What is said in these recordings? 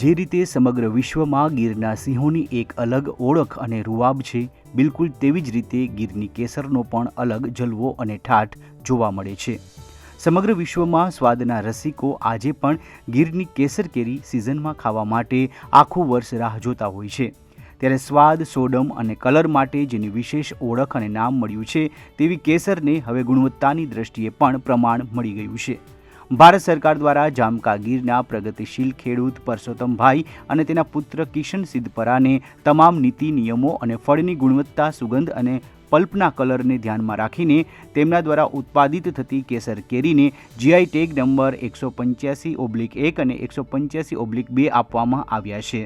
જે રીતે સમગ્ર વિશ્વમાં ગીરના સિંહોની એક અલગ ઓળખ અને રૂવાબ છે, બિલકુલ તેવી જ રીતે ગીરની કેસરનો પણ અલગ જલવો અને ઠાઠ જોવા મળે છે। સમગ્ર વિશ્વમાં સ્વાદના રસિકો આજે પણ ગીરની કેસર કેરી સિઝનમાં ખાવા માટે આખું વર્ષ રાહ જોતા હોય છે। ત્યારે સ્વાદ, સોડમ અને કલર માટે જેની વિશેષ ઓળખ અને નામ મળ્યું છે, તેવી કેસરને હવે ગુણવત્તાની દ્રષ્ટિએ પણ પ્રમાણ મળી ગયું છે। ભારત સરકાર દ્વારા જામકા ગીરના પ્રગતિશીલ ખેડૂત પરસોત્તમભાઈ અને તેના પુત્ર કિશન સિદ્ધપરાને તમામ નીતિ નિયમો અને ફળની ગુણવત્તા, સુગંધ અને પલ્પના કલરને ધ્યાનમાં રાખીને તેમના દ્વારા ઉત્પાદિત થતી કેસર કેરીને જીઆઈ ટેગ નંબર 185/1 અને 185/2 આપવામાં આવ્યા છે।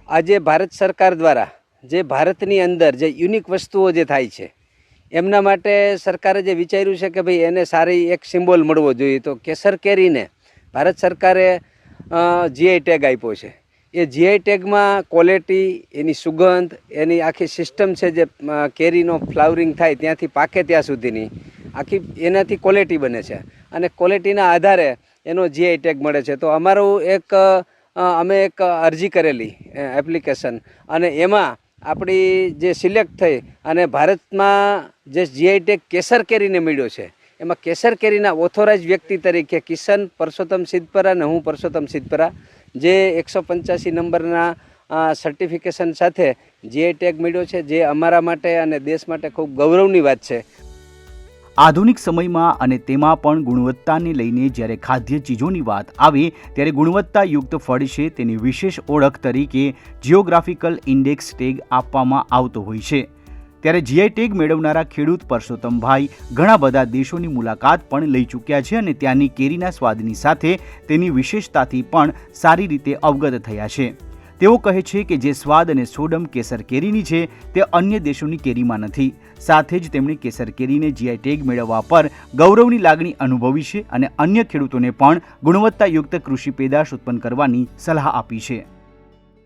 આજે ભારત સરકાર દ્વારા જે ભારતની અંદર જે યુનિક વસ્તુઓ જે થાય છે એમના માટે સરકારે જે વિચાર્યું છે કે ભાઈ એને સારી એક સિમ્બોલ મળવો જોઈએ, તો કેસર કેરીને ભારત સરકારે જીઆઈ ટેગ આપ્યો છે। એ જીઆઈ ટેગમાં ક્વોલિટી, એની સુગંધ, એની આખી સિસ્ટમ છે, જે કેરીનો ફ્લાવરિંગ થાય ત્યાંથી પાકે ત્યાં સુધીની આખી એનાથી ક્વોલિટી બને છે અને ક્વોલિટીના આધારે એનો જીઆઈ ટેગ મળે છે। તો અમારું અમે એક અરજી કરેલી એપ્લિકેશન અને એમાં આપણી જે સિલેક્ટ થઈ અને ભારતમાં જે જીઆઈ ટેગ કેસર કેરીને મળ્યો છે, એમાં કેસર કેરીના ઓથોરાઇઝ વ્યક્તિ તરીકે કિશન પરસોત્તમ સિદ્ધપરા અને હું પરસોત્તમ સિદ્ધપરા જે 185 નંબરના સર્ટિફિકેશન સાથે જીઆઈ ટેગ મળ્યો છે, જે અમારા માટે અને દેશ માટે ખૂબ ગૌરવની વાત છે। આધુનિક સમયમાં અને તેમાં પણ ગુણવત્તાને લઈને જ્યારે ખાદ્ય ચીજોની વાત આવે ત્યારે ગુણવત્તાયુક્ત ફળ છે તેની વિશેષ ઓળખ તરીકે જિયોગ્રાફિકલ ઇન્ડેક્સ ટેગ આપવામાં આવતો હોય છે। ત્યારે જીઆઈ ટેગ મેળવનારા ખેડૂત પરસોત્તમભાઈ ઘણા બધા દેશોની મુલાકાત પણ લઈ ચૂક્યા છે અને ત્યાંની કેરીના સ્વાદની સાથે તેની વિશેષતાથી પણ સારી રીતે અવગત થયા છે। તેઓ કહે છે કે જે સ્વાદ અને સોડમ કેસર કેરીની છે તે અન્ય દેશોની કેરીમાં નથી। સાથે જ તેમણે કેસર કેરીને જીઆઈ ટેગ મેળવવા પર ગૌરવની લાગણી અનુભવી છે અને અન્ય ખેડૂતોને પણ ગુણવત્તાયુક્ત કૃષિ પેદાશ ઉત્પન્ન કરવાની સલાહ આપી છે।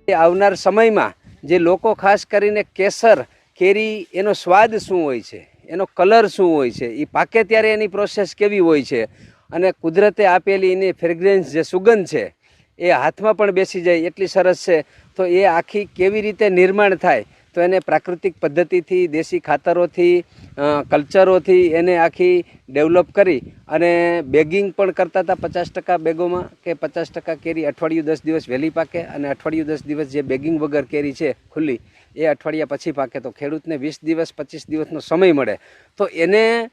આવનાર સમયમાં જે લોકો ખાસ કરીને કેસર કેરી એનો સ્વાદ શું હોય છે, એનો કલર શું હોય છે, એ પાકે ત્યારે એની પ્રોસેસ કેવી હોય છે અને કુદરતે આપેલી એની ફ્રેગ્રન્સ જે સુગંધ છે એ હાથમાં પણ બેસી જાય એટલી સરસ છે। તો એ આખી કેવી રીતે નિર્માણ થાય, તો એને પ્રાકૃતિક પદ્ધતિથી, દેશી ખાતરોથી, કલ્ચરોથી એને આખી ડેવલપ કરી અને બેગિંગ પણ કરતા હતા 50% બેગોમાં, કે 50% કેરી અઠવાડિયું 10 દિવસ વહેલી પાકે અને અઠવાડિયું 10 દિવસ જે બેગિંગ વગર કેરી છે ખુલ્લી, એ અઠવાડિયા પછી પાકે। તો ખેડૂતને 20 દિવસ 25 દિવસનો સમય મળે, તો એને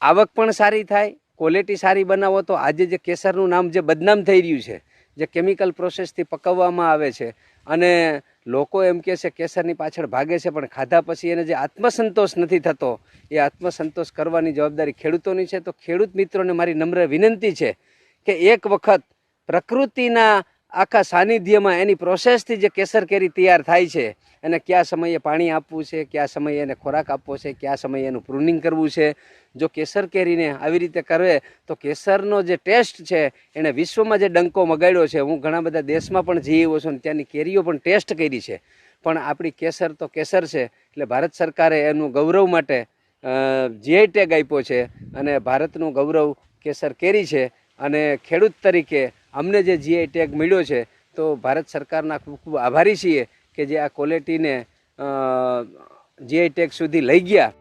આવક પણ સારી થાય, ક્વોલિટી સારી બનાવો। તો આજે જે કેસરનું નામ જે બદનામ થઈ રહ્યું છે, જે કેમિકલ પ્રોસેસથી પકવવામાં આવે છે અને લોકો એમ કહે છે કેસરની પાછળ ભાગે છે, પણ ખાધા પછી એને જે આત્મસંતોષ નથી થતો, એ આત્મસંતોષ કરવાની જવાબદારી ખેડૂતોની છે। તો ખેડૂત મિત્રોને મારી નમ્ર વિનંતી છે કે એક વખત પ્રકૃતિના આખા સાનિધ્યમાં એની પ્રોસેસથી જે કેસર કેરી તૈયાર થાય છે અને કયા સમયે પાણી આપવું છે, કયા સમયે એને ખોરાક આપવો છે, કયા સમયે એનું પ્રુનિંગ કરવું છે, જો કેસર કેરીને આવી રીતે કરે તો કેસરનો જે ટેસ્ટ છે એણે વિશ્વમાં જે ડંકો મગાડ્યો છે, હું ઘણા બધા દેશમાં પણ જઈ આવ્યો છું અને ત્યાંની કેરીઓ પણ ટેસ્ટ કરી છે, પણ આપણી કેસર તો કેસર છે। એટલે ભારત સરકારે એનું ગૌરવ માટે જીઆઈ ટેગ આપ્યો છે અને ભારતનું ગૌરવ કેસર કેરી છે અને ખેડૂત તરીકે અમને જે જીઆઈ ટેગ મળ્યો છે તો ભારત સરકારના ખૂબ ખૂબ આભારી છીએ કે જે આ ક્વોલિટીને જીઆઈ ટેગ સુધી લઈ ગયા।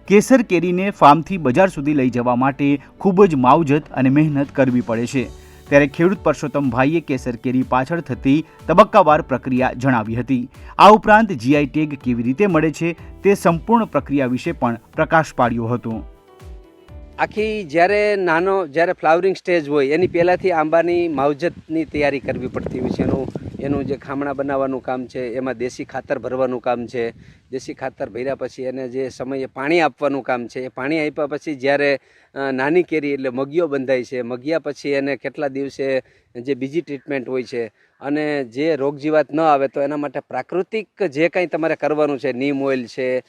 કેસર કેરીને ફાર્મથી બજાર સુધી લઈ જવા માટે ખૂબ જ માવજત અને મહેનત કરવી પડે છે। ત્યારે ખેડૂત પરસોત્તમભાઈએ કેસર કેરી પાછળ થતી તબક્કાવાર પ્રક્રિયા જણાવી હતી। આ ઉપરાંત જીઆઈ ટેગ કેવી રીતે મળે છે તે સંપૂર્ણ પ્રક્રિયા વિશે પણ પ્રકાશ પાડ્યો હતો। આખી જ્યારે ફ્લાવરિંગ સ્ટેજ હોય એની પહેલાંથી આંબાની માવજતની તૈયારી કરવી પડતી હોય છે। એનું જે ખામણા બનાવવાનું કામ છે, એમાં દેશી ખાતર ભરવાનું કામ છે, દેશી ખાતર ભર્યા પછી એને જે સમયે પાણી આપવાનું કામ છે, એ પાણી આપ્યા પછી જ્યારે નાની કેરી એટલે મગીઓ બંધાય છે, મગ્યા પછી એને કેટલા દિવસે જે બીજી ટ્રીટમેન્ટ હોય છે અને જે રોગજીવાત ન આવે તો એના માટે પ્રાકૃતિક જે કંઈ તમારે કરવાનું છે, નીમ ઓઇલ છે,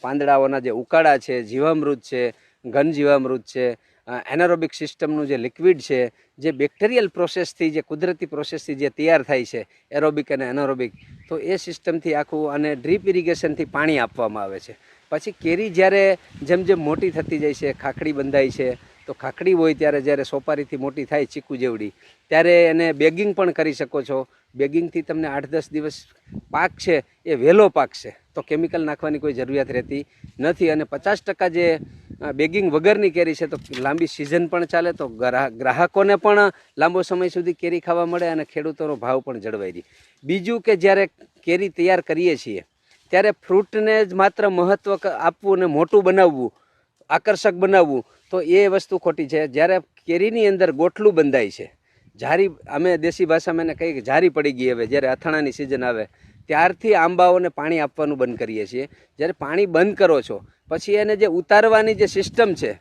પાંદડાઓના જે ઉકાળા છે, જીવામૃત છે, ઘન જીવામૃત છે, એનારોબિક સિસ્ટમનું જે લિક્વિડ છે, જે બેક્ટેરિયલ પ્રોસેસથી, જે કુદરતી પ્રોસેસથી જે તૈયાર થાય છે, એરોબિક અને એનારોબિક, તો એ સિસ્ટમથી આખું અને ડ્રીપ ઇરિગેશનથી પાણી આપવામાં આવે છે। પછી કેરી જ્યારે જેમ જેમ મોટી થતી જાય છે, ખાખડી બંધાય છે, તો ખાખડી હોય ત્યારે જ્યારે સોપારીથી મોટી થાય ચીકુ જેવડી, ત્યારે એને બેગિંગ પણ કરી શકો છો. બેગિંગથી તમને 8-10 દિવસ પાક છે એ વહેલો પાકશે, તો કેમિકલ નાખવાની કોઈ જરૂરિયાત રહેતી નથી. અને 50% જે બેગિંગ વગરની કેરી છે તો લાંબી સિઝન પણ ચાલે, તો ગ્રાહકોને પણ લાંબો સમય સુધી કેરી ખાવા મળે અને ખેડૂતોનો ભાવ પણ જળવાઈ રહે. બીજું કે જ્યારે કેરી તૈયાર કરીએ છીએ ત્યારે ફ્રૂટને જ માત્ર મહત્ત્વ આપવું અને મોટું બનાવવું, આકર્ષક બનાવવું, તો એ વસ્તુ ખોટી છે. જ્યારે કેરીની અંદર ગોઠલું બંધાય છે, જારી, અમે દેશી ભાષામાં એને કહીએ કે જારી પડી ગઈ, હવે જ્યારે અથાણાની સિઝન આવે ત્યારથી આંબાઓને પાણી આપવાનું બંધ કરીએ છીએ. જ્યારે પાણી બંધ કરો છો પછી એને જે ઉતારવાની જે સિસ્ટમ છે,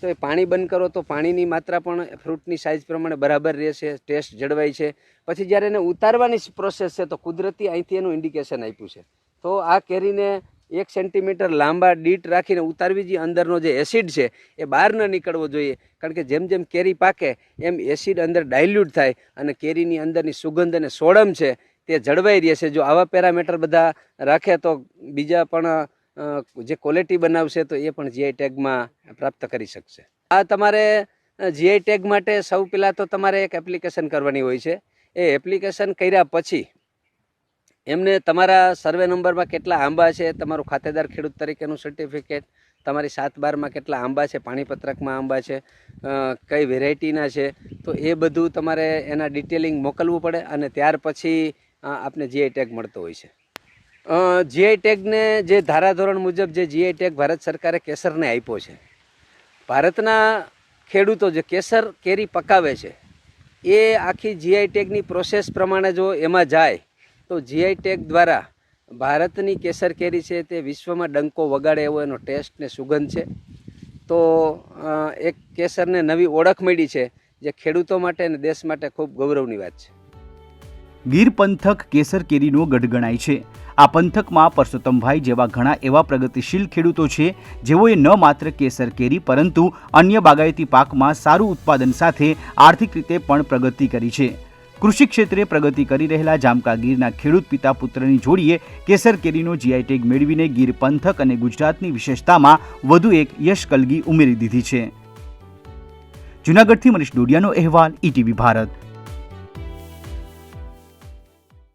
તો એ પાણી બંધ કરો તો પાણીની માત્રા પણ ફ્રૂટની સાઇઝ પ્રમાણે બરાબર રહેશે, ટેસ્ટ જળવાય છે. પછી જ્યારે એને ઉતારવાની પ્રોસેસ છે તો કુદરતી અહીંથી એનું ઇન્ડિકેશન આપ્યું છે. તો આ કેરીને 1 સેન્ટીમીટર લાંબા ડીટ રાખીને ઉતારવી જોઈએ. અંદરનો જે એસિડ છે એ બહાર ન નીકળવો જોઈએ, કારણ કે જેમ જેમ કેરી પાકે એમ એસિડ અંદર ડાયલ્યુટ થાય અને કેરીની અંદરની સુગંધ અને સોડમ છે તે જળવાઈ રહેશે. જો આવા પેરામીટર બધા રાખે તો બીજા પણ જે ક્વોલિટી બનાવશે તો એ પણ જીઆઈ ટેગમાં પ્રાપ્ત કરી શકશે. આ તમારે જીઆઈ ટેગ માટે સૌ પહેલાં તો તમારે એક એપ્લિકેશન કરવાની હોય છે. એ એપ્લિકેશન કર્યા પછી એમને તમારા સર્વે નંબરમાં કેટલા આંબા છે, તમારું ખાતેદાર ખેડૂત તરીકેનું સર્ટિફિકેટ, તમારી 7/12માં કેટલા આંબા છે, પાણીપત્રકમાં આંબા છે, કઈ વેરાયટીના છે, તો એ બધું તમારે એના ડિટેલિંગ મોકલવું પડે અને ત્યાર પછી આપને જીઆઈ ટેગ મળતો હોય છે. જીઆઈ ટેગને જે ધારાધોરણ મુજબ જે જીઆઈ ટેગ ભારત સરકારે કેસરને આપ્યો છે, ભારતના ખેડૂતો જે કેસર કેરી પકાવે છે એ આખી જીઆઈ ટેગની પ્રોસેસ પ્રમાણે જો એમાં જાય તો જીઆઈ ટેગ દ્વારા ભારતની કેસર કેરી છે તે વિશ્વમાં ડંકો વગાડે એવો એનો ટેસ્ટ ને સુગંધ છે. તો એક કેસરને નવી ઓળખ મળી છે, જે ખેડૂતો માટે અને દેશ માટે ખૂબ ગૌરવની વાત છે. ગીર પંથક કેસર કેરીનો ગઢ ગણાય છે. આ પંથકમાં પરસોત્તમભાઈ જેવા ઘણા એવા પ્રગતિશીલ ખેડૂતો છે જેઓએ ન માત્ર કેસર કેરી પરંતુ અન્ય બાગાયતી પાકમાં સારું ઉત્પાદન સાથે આર્થિક રીતે પણ પ્રગતિ કરી છે. કૃષિ ક્ષેત્રે પ્રગતિ કરી રહેલા જામકા ગીરના ખેડૂત પિતા પુત્રની જોડીએ કેસર કેરીનો જીઆઈ ટેગ મેળવીને ગીર પંથક અને ગુજરાતની વિશેષતામાં વધુ એક યશકલગી ઉમેરી દીધી છે. જૂનાગઢથી મનીષ ડોડિયાનો અહેવાલ, ઈટીવી ભારત.